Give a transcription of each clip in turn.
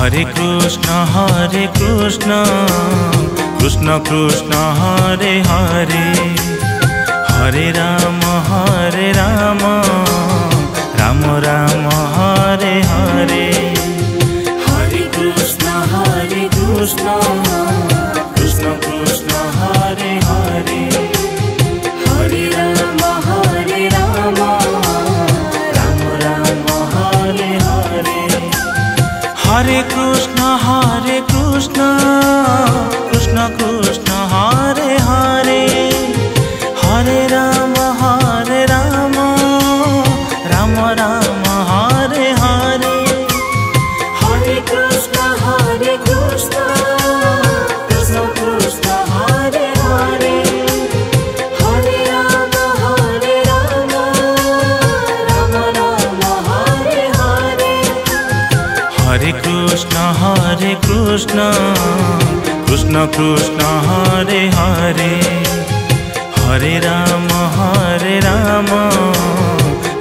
Hare Krishna Krishna Krishna Hare Hare, Hare Ram Ram Ram Hare Hare. Hare Krishna Krishna Krishna Hare Hare, Hare Ram Ram Ram Hare Hare. Hare Krishna Krishna Krishna Hare Hare, Hare Ram Ram Ram Hare Hare. Hare Krishna Krishna Krishna Hare Hare, Hare Ram Ram Ram Hare Hare. Hare Krishna Krishna Krishna Hare Hare, Hare Ram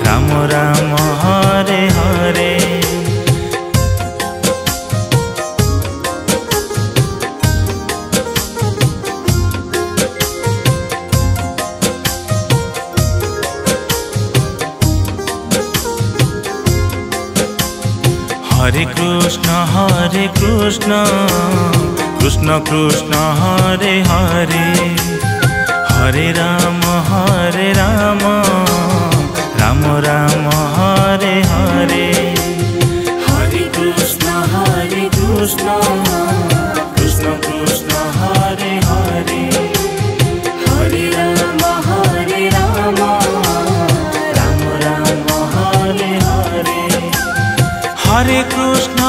Ram Ram Hare Hare. Hare Krishna Krishna Krishna Hare Hare, Hare Ram Ram Ram Hare Hare. Hare Krishna Krishna Krishna Hare Hare, Hare Ram Ram Ram Hare Hare. Hare Krishna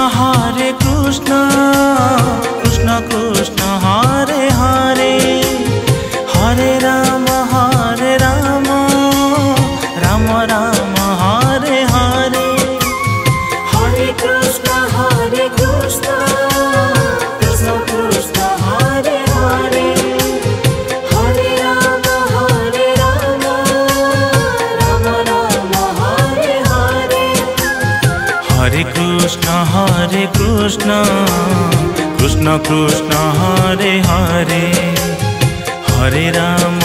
Krishna Krishna Hare Hare, Hare Ram Ram Ram Hare Hare. Hare Krishna Krishna Krishna Hare Hare, Hare Ram Ram Ram Hare Hare. Hare Krishna Krishna Krishna Hare Hare, Hare Ram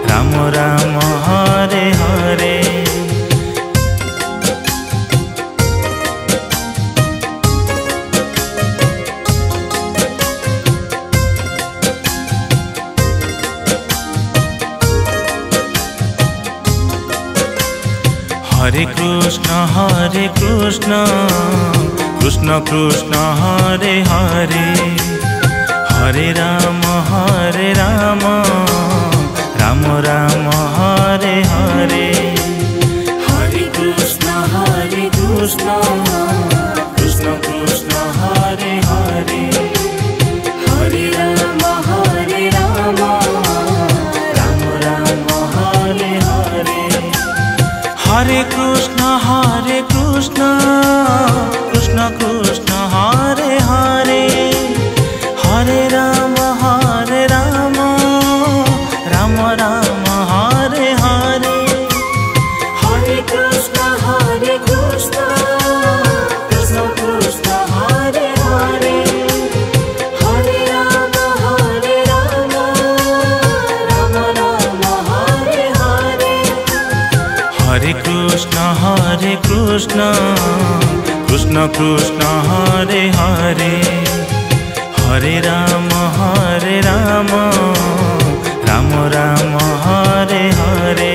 Ram Ram Hare Hare. Hare Krishna Krishna Krishna Hare Hare, Hare Ram Ram Ram Hare Hare. Hare Krishna Krishna Krishna Hare Hare, Hare Ram Ram Ram Hare Hare. Hare Krishna Krishna Krishna Hare Hare, Hare Ram Ram Ram Hare Hare. Hare Krishna Krishna Krishna Hare Hare, Hare Ram Ram Ram Hare Hare. Hare Krishna Krishna Krishna Hare Hare, Hare Ram Ram Ram Hare Hare.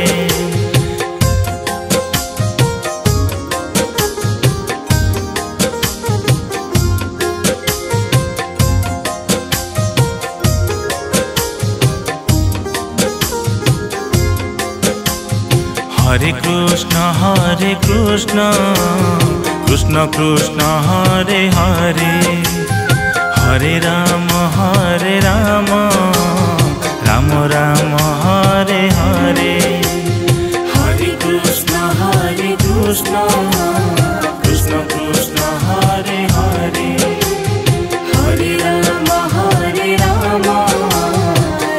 Hare Krishna Krishna Krishna Hare Hare, Hare Ram Ram Ram Hare Hare. Hare Krishna Krishna Krishna Hare Hare, Hare Ram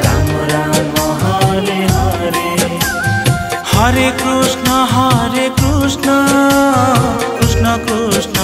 Ram Ram Hare Hare. Hare Krishna Krishna Krishna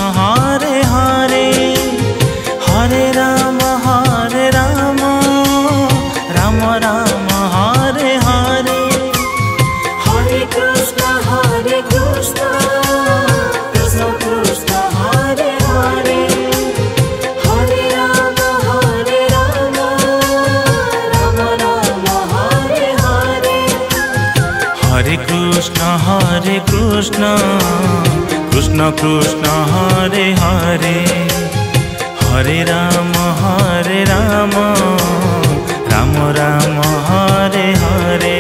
Krishna Krishna Krishna Hare Hare Hare Ram Ram Ram Hare Hare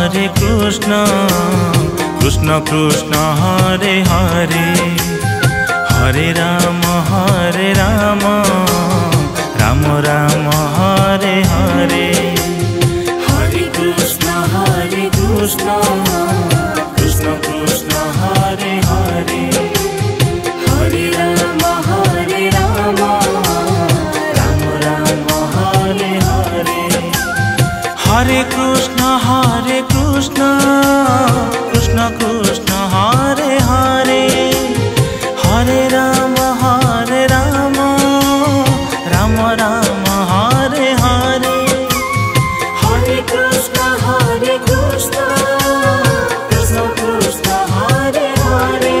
Hare Krishna Krishna Krishna Hare Hare Hare Ram Ram Ram Hare Hare Hare Krishna Krishna Krishna Hare Hare Hare Ram Ram Hare Hare Hare Krishna Krishna Krishna Hare Hare Hare Ram Ram Hare Hare Hare Krishna Krishna Krishna Hare Hare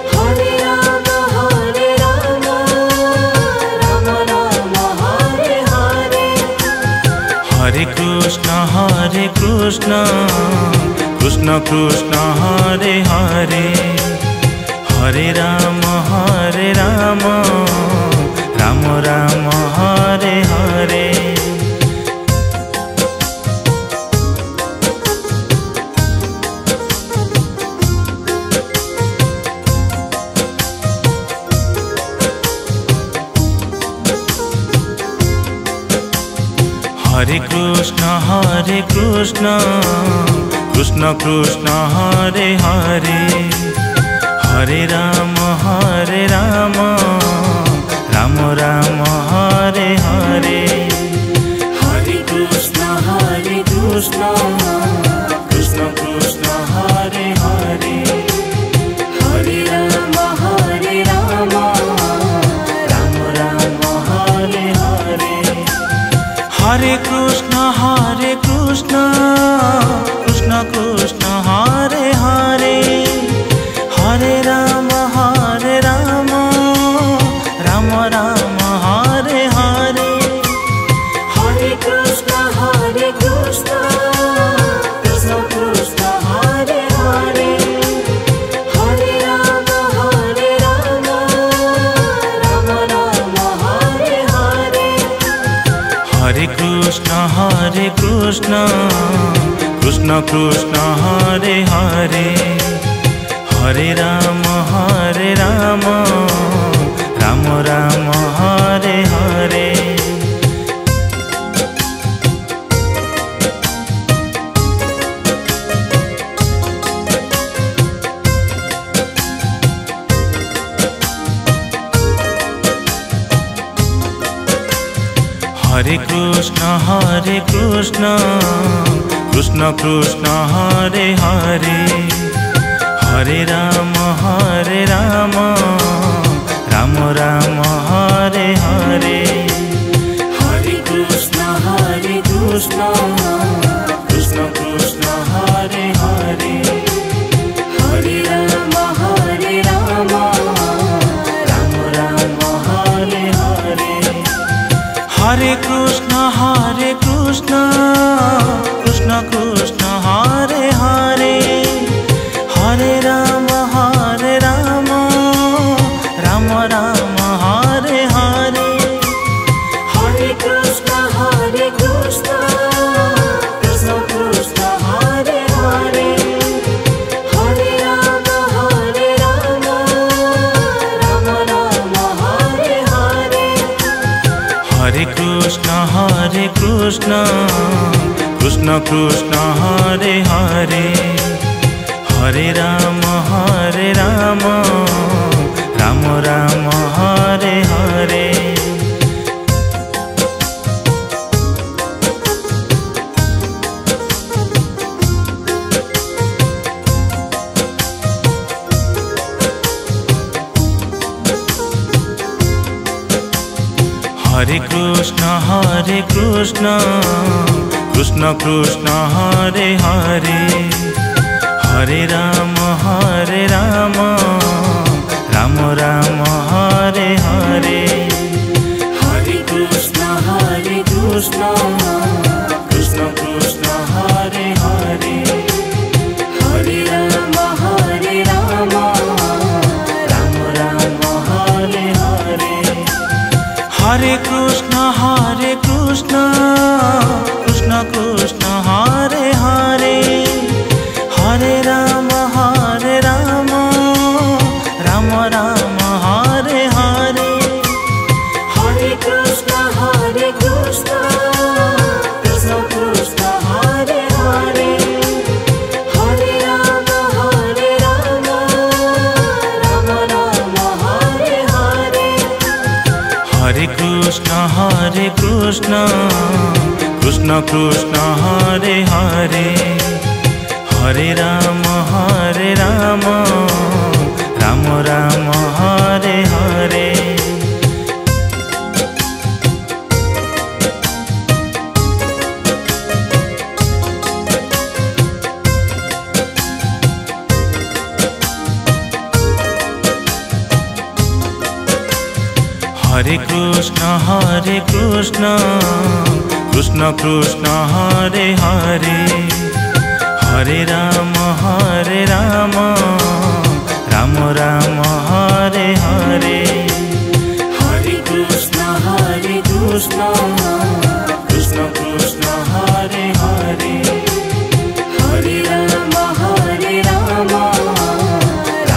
Hare Ram Ram Hare Hare Hare Krishna Krishna Krishna Hare Hare Hare Ram Ram Hare Hare Hare Krishna Krishna Krishna Hare Hare Hare Ram Ram Hare Hare Hare Krishna Krishna Krishna Hare Hare Hare Ram Ram Hare Hare Hare Krishna Krishna Krishna Hare Hare Hare Ram Ram Hare Hare Hare Krishna Krishna Krishna Hare Hare Hare Ram Ram Hare Hare Hare Krishna Krishna Krishna Hare Hare Hare Ram Ram Hare Hare Hare Krishna Krishna Krishna Hare Hare Hare Ram Ram Hare Hare Hare Krishna Krishna Krishna Hare Hare Hare Ram Ram Hare Hare Hare Krishna Krishna Krishna Hare Hare Hare Ram Ram Hare Hare Hare Krishna Krishna Krishna Hare Hare Hare Ram Ram Hare Hare Hare Krishna Krishna Krishna Hare Hare Hare Ram Ram Hare Hare Hare Krishna Krishna Krishna Hare Hare Hare Ram Ram Ram Hare Hare. Hare Krishna Krishna Krishna Hare Hare. Hare Ram Ram Ram Hare Hare. Hare Krishna Krishna Krishna Hare Hare. Hare Ram Ram Ram Hare Hare. Hare Krishna Krishna Krishna Hare Hare. Hare Ram Ram Ram Hare Hare. Hare Krishna Krishna Krishna Hare Hare. Hare Ram Ram Ram Hare Hare. Hare Krishna Krishna Krishna Hare Hare. Hare Ram Ram Ram Hare Hare. Hare Krishna Krishna Krishna Hare Hare. Hare Ram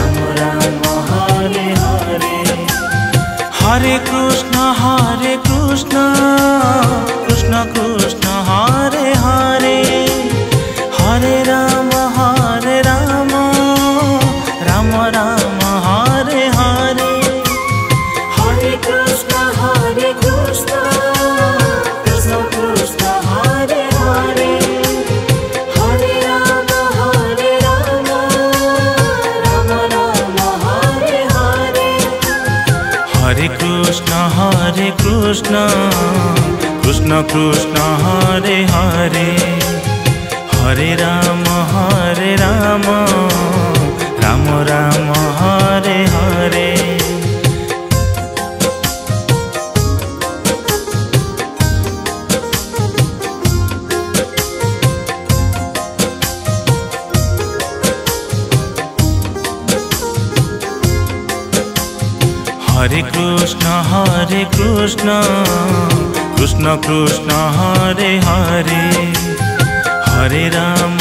Ram Hare Hare. Hare Krishna Krishna Krishna Hare Hare. Hare Ram Ram Ram Hare Hare. Hare Krishna Krishna Krishna Hare Hare. Hare Ram Ram Hare Hare. Hare Krishna Krishna Krishna Hare Hare. Hare Ram Ram Hare Hare. Hare Krishna Krishna Krishna Hare Hare. Hare Ram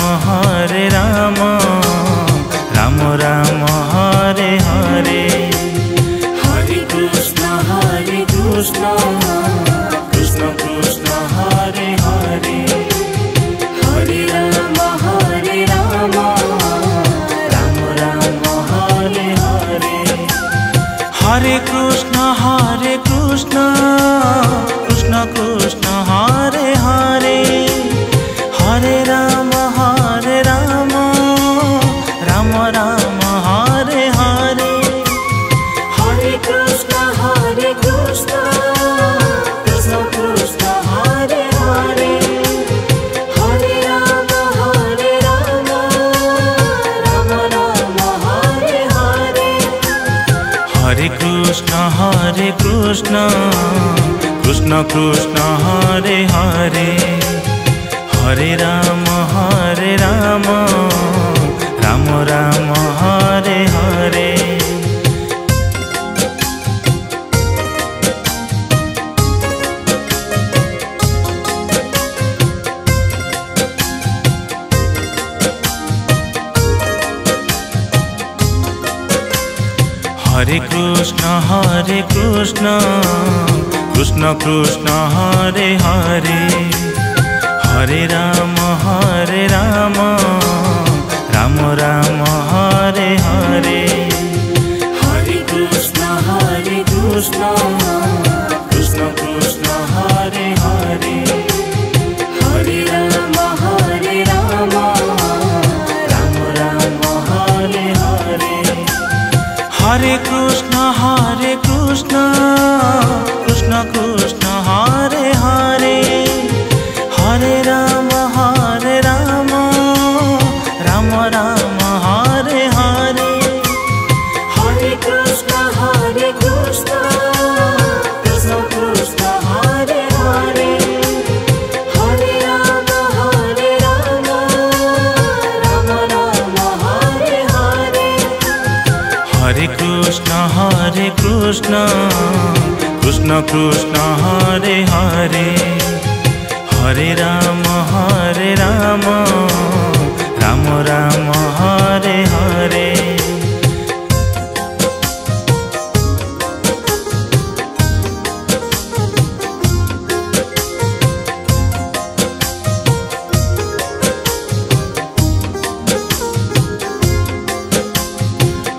Ram Hare Hare. Hare Krishna Krishna Krishna Hare Hare. Hare Ram Ram Hare Hare. Hare Krishna Krishna Krishna Hare Hare. Hare Ram Ram Hare Hare. Hare Krishna Krishna Krishna Hare Hare. Hare Ram Ram Hare Hare. Hare Krishna Krishna Krishna Hare Hare. Hare Ram Ram Hare Hare. Hare Krishna Krishna Krishna Hare Hare. Hare Ram Ram Hare Hare. Hare Krishna Krishna Krishna Hare Hare. Hare Ram Ram Hare Hare. Hare Krishna Krishna Krishna Hare Hare. Hare Ram Ram Hare Krishna Krishna Krishna Hare Hare, Hare Ram Ram Ram Hare Hare.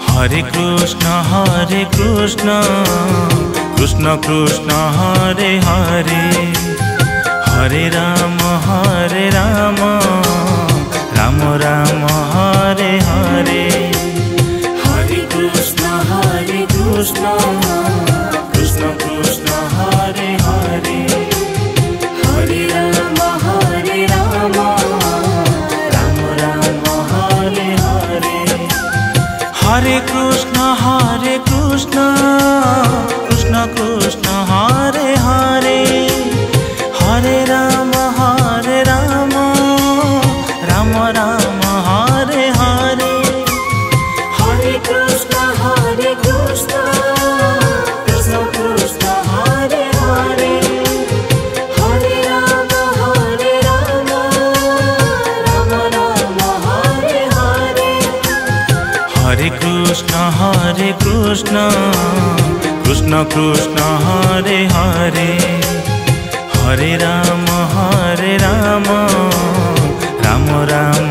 Hare Krishna Krishna Krishna Hare Hare, Hare Ram Ram Ram Hare Hare. Hare Krishna Krishna Krishna Hare Hare, Hare Ram Ram Ram Hare Hare. Hare Krishna Krishna Krishna Hare Hare, Hare Ram Ram Ram Hare Hare. Hare Krishna Krishna Krishna Hare Hare, Hare Ram Ram Ram Hare Hare. Hare Krishna Krishna Krishna Hare Hare, Hare Ram Ram Ram